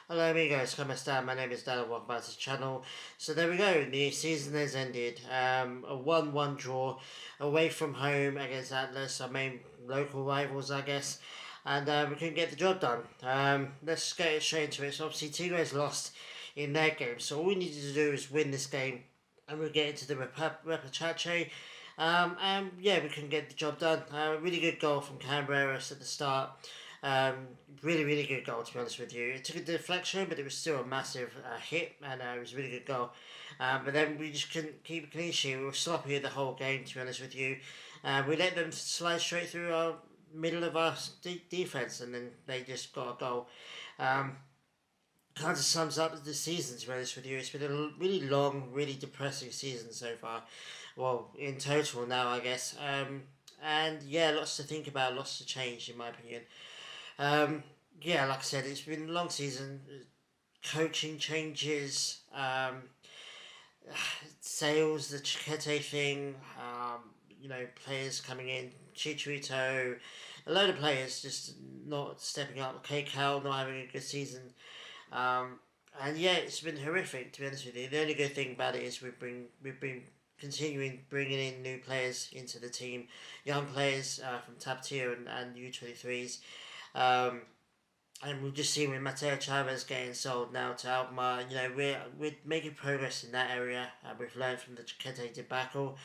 Hello amigos, ¿cómo está? My name is Dan and welcome back to the channel. So there we go, the season has ended. A 1-1 draw away from home against Atlas, our main local rivals I guess. And we couldn't get the job done. Let's get straight into it. So obviously Tigres lost in their game, so all we needed to do is win this game and we'll get into the repechache. And yeah, we can get the job done. Really good goal from Cambreras at the start. Really good goal to be honest with you. It took a deflection, but it was still a massive hit, and it was a really good goal. But then we just couldn't keep a clean sheet. We were sloppy the whole game, to be honest with you. We let them slide straight through our middle of our defense, and then they just got a goal. Kind of sums up the season, to be honest with you. It's been a really long, really depressing season so far. Well, in total now, I guess. And yeah, lots to think about, lots to change, in my opinion. Um, yeah, like I said, it's been a long season. Coaching changes, sales, the Chiquete thing, players coming in, Chicharito, a load of players just not stepping up. KCal not having a good season. And yeah, it's been horrific to be honest with you. The only good thing about it is we've been continuing bringing in new players into the team, young players from top tier and U23s. Um, and we've just seen with Mateo Chavez getting sold now to Alkmaar, we're making progress in that area. We've learned from the Chiquete debacle.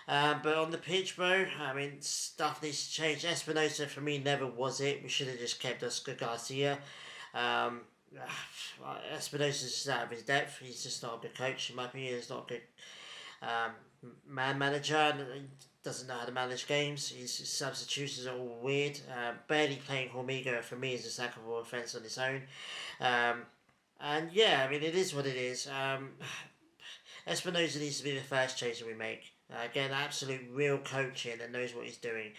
But on the pitch, bro, I mean, stuff needs to change. Espinosa, for me, never was it. We should have just kept Oscar Garcia. Um, Espinosa's just out of his depth. He's just not a good coach, in my opinion. He's not a good um, man manager, and he doesn't know how to manage games. His substitutions are all weird. Barely playing Hormiga for me is a sackable offence on its own. Um, and yeah, I mean, it is what it is. Espinosa needs to be the first change that we make. Get an absolute real coach in that knows what he's doing.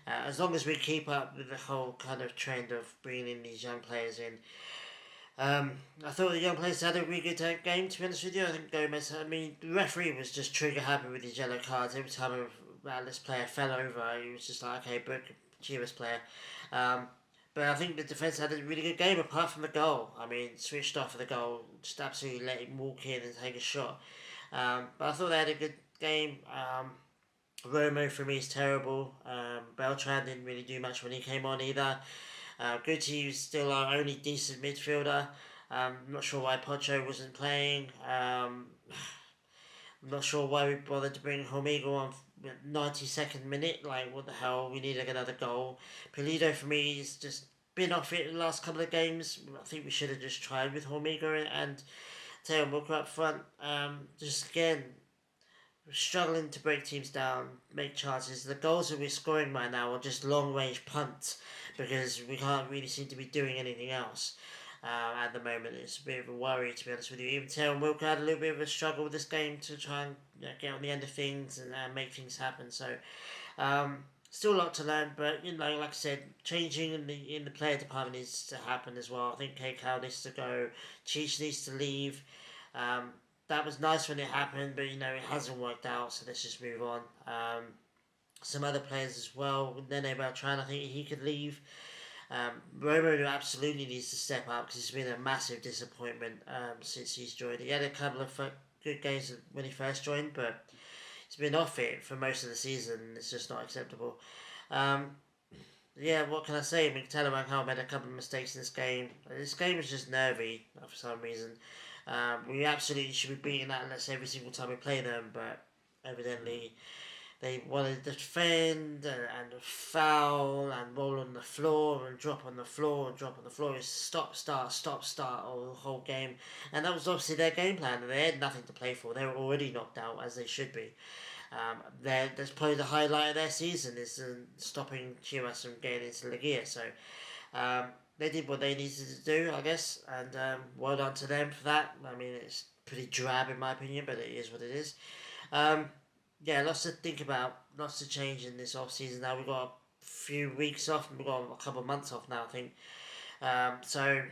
As long as we keep up with the whole kind of trend of bringing in these young players in, I thought the young players had a really good game, to be honest with you. I think Gomez, I mean, the referee was just trigger happy with his yellow cards. Every time this player fell over, he was just like, okay, book Chivas player. But I think the defence had a really good game apart from the goal. I mean, switched off for the goal, just absolutely let him walk in and take a shot. But I thought they had a good game. Romo for me is terrible. Beltran didn't really do much when he came on either. Guti is still our only decent midfielder. I'm not sure why Pocho wasn't playing. I'm not sure why we bothered to bring Hormiga on 92nd minute. Like, what the hell? We need like another goal. Pulido for me is just been off it the last couple of games. I think we should have just tried with Hormiga and Teo Booker up front. Just again, we're struggling to break teams down, make chances. The goals that we're scoring right now are just long range punts because we can't really seem to be doing anything else. At the moment, it's a bit of a worry, to be honest with you. Even Taylor Wilker had a little bit of a struggle with this game to try and get on the end of things and make things happen. So, still a lot to learn, but like I said, changing in the player department needs to happen as well. I think K Cal needs to go, Cheech needs to leave. That was nice when it happened, but it hasn't worked out, so let's just move on. Some other players as well. Nene Beltran, I think he could leave. Romo absolutely needs to step up because it's been a massive disappointment since he's joined. He had a couple of good games when he first joined, but he's been off it for most of the season. And it's just not acceptable. Um, yeah, what can I say? I mean, Telemann made a couple of mistakes in this game. This game was just nervy for some reason. We absolutely should be beating Atlas every single time we play them, but evidently they wanted to defend and foul and roll on the floor and drop on the floor and drop on the floor. It's stop, start all the whole game. And that was obviously their game plan, and they had nothing to play for. They were already knocked out, as they should be. That's probably the highlight of their season is stopping Chivas from getting into Ligia. So they did what they needed to do, I guess, and well done to them for that. I mean, it's pretty drab in my opinion, but it is what it is. Um, yeah, lots to think about, lots to change in this off season. Now we've got a few weeks off, and we've got a couple of months off now, I think. So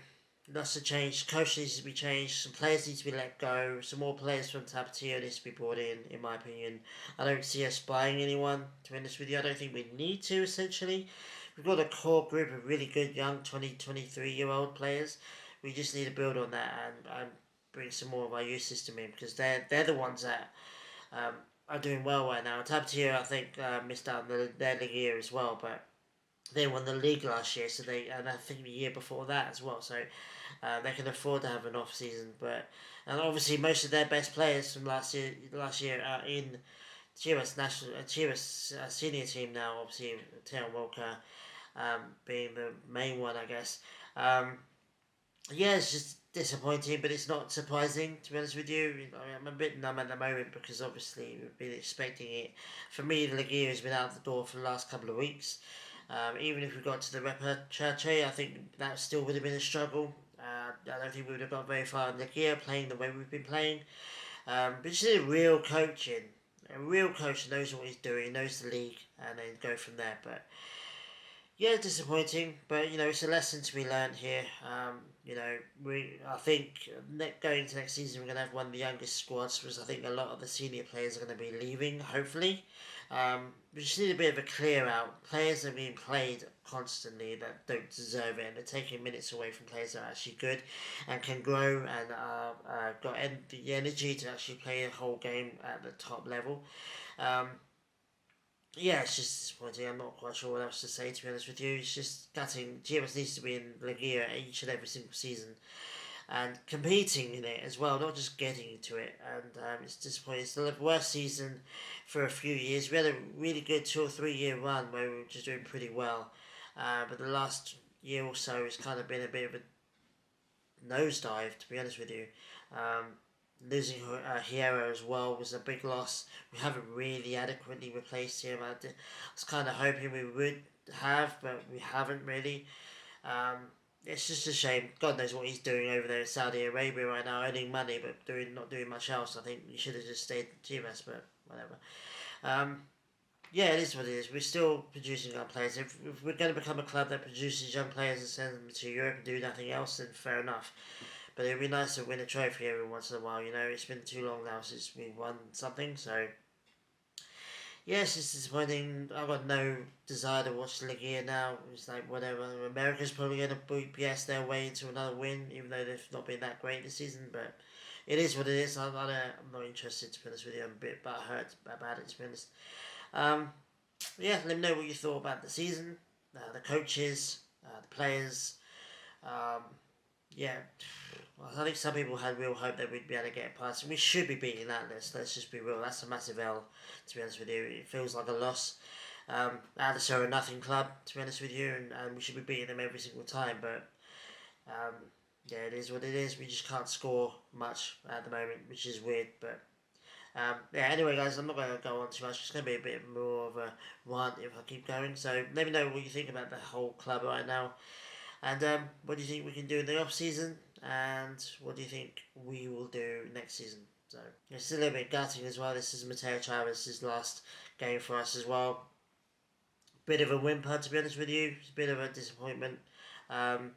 lots to change. Coach needs to be changed. Some players need to be let go. Some more players from Tapatio needs to be brought in my opinion. I don't see us buying anyone, to be honest with you. I don't think we need to, essentially. We've got a core group of really good young 23 year old players. we just need to build on that and bring some more of our youth system in, because they're the ones that um, are doing well right now. Tabatier, I think, missed out on their league year as well, but they won the league last year, so and I think the year before that as well. So they can afford to have an off season. But and obviously most of their best players from last year are in Chivas senior team now. Obviously, Taylor Walker being the main one, I guess. Um, yeah, it's just disappointing, but it's not surprising, to be honest with you. I'm a bit numb at the moment because obviously we've been expecting it. For me, the Ligia has been out the door for the last couple of weeks. Even if we got to the Repatriate, I think that still would have been a struggle. I don't think we would have got very far in the Ligia playing the way we've been playing. But just need a real coaching. A real coach knows what he's doing, knows the league, and then go from there. But yeah, disappointing, but it's a lesson to be learned here. I think going into next season we're going to have one of the youngest squads, because I think a lot of the senior players are going to be leaving. Hopefully, we just need a bit of a clear out. Players are being played constantly that don't deserve it, and they're taking minutes away from players that are actually good and can grow and got the energy to actually play a whole game at the top level. Um, yeah, it's just disappointing. I'm not quite sure what else to say, to be honest with you. It's just gutting. Chivas needs to be in Ligia each and every single season and competing in it as well, not just getting into it. And it's disappointing. It's the worst season for a few years. We had a really good 2 or 3 year run where we were just doing pretty well. But the last year or so has kind of been a bit of a nosedive, to be honest with you. Um, Losing Hierro as well was a big loss. We haven't really adequately replaced him. I was kind of hoping we would have, but we haven't really. Um, it's just a shame. God knows what he's doing over there in Saudi Arabia right now, earning money but not doing much else. I think he should have just stayed in Chivas, but whatever. Um, yeah, it is what it is. We're still producing young players. If we're going to become a club that produces young players and sends them to Europe and do nothing else, then fair enough. But it'd be nice to win a trophy every once in a while. It's been too long now since we won something. So yeah, it's just disappointing. I've got no desire to watch the Liga now. It's like whatever. America's probably going to BS their way into another win, even though they've not been that great this season. But it is what it is. I'm not interested, to be honest with you. I'm a bit hurt about it, to be honest. Um, yeah, let me know what you thought about the season, the coaches, the players. Um, yeah, well, I think some people had real hope that we'd be able to get past, and we should be beating that list. Let's just be real. That's a massive L, to be honest with you. It feels like a loss. Alice are a nothing club, to be honest with you, and we should be beating them every single time. But yeah, it is what it is. We just can't score much at the moment, which is weird. But yeah, anyway, guys, I'm not going to go on too much. It's going to be a bit more of a rant if I keep going. So let me know what you think about the whole club right now. And what do you think we can do in the off season? And what do you think we will do next season? So it's a little bit gutting as well. This is Mateo Chavez' last game for us as well. Bit of a whimper, to be honest with you. It's a bit of a disappointment. Like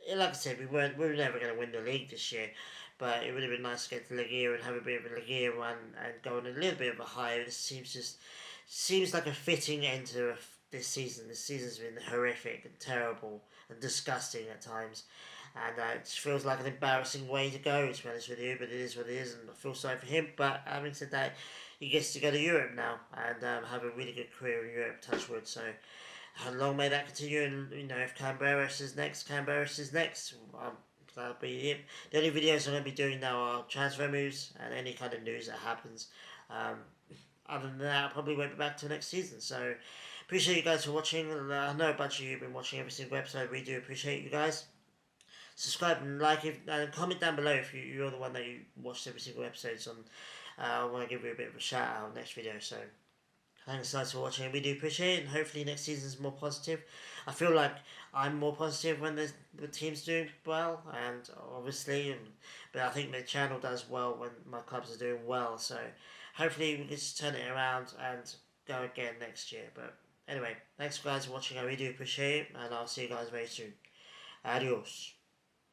I said, we were never going to win the league this year, but it would have been nice to get to Ligia and have a bit of a Ligia run and go on a little bit of a high. It seems like a fitting end to this season. This season's been horrific and terrible and disgusting at times, and it just feels like an embarrassing way to go, to be honest with you, but it is what it is, and I feel sorry for him. But having said that, he gets to go to Europe now and have a really good career in Europe, touch wood. So how long may that continue? And if Camberos is next, that'll be it. The only videos I'm going to be doing now are transfer moves and any kind of news that happens. Other than that, I probably won't be back till next season. So appreciate you guys for watching. I know a bunch of you have been watching every single episode. We do appreciate you guys. Subscribe and like it, and comment down below if you're the one that you watched every single episode. I want to give you a bit of a shout out next video. So thanks guys for watching. We do appreciate it, and hopefully next season is more positive. I feel like I'm more positive when the team's doing well, and obviously, but I think the channel does well when my clubs are doing well. So hopefully we can just turn it around and go again next year. But anyway, thanks guys for watching. I really do appreciate it, and I'll see you guys very soon. Adios.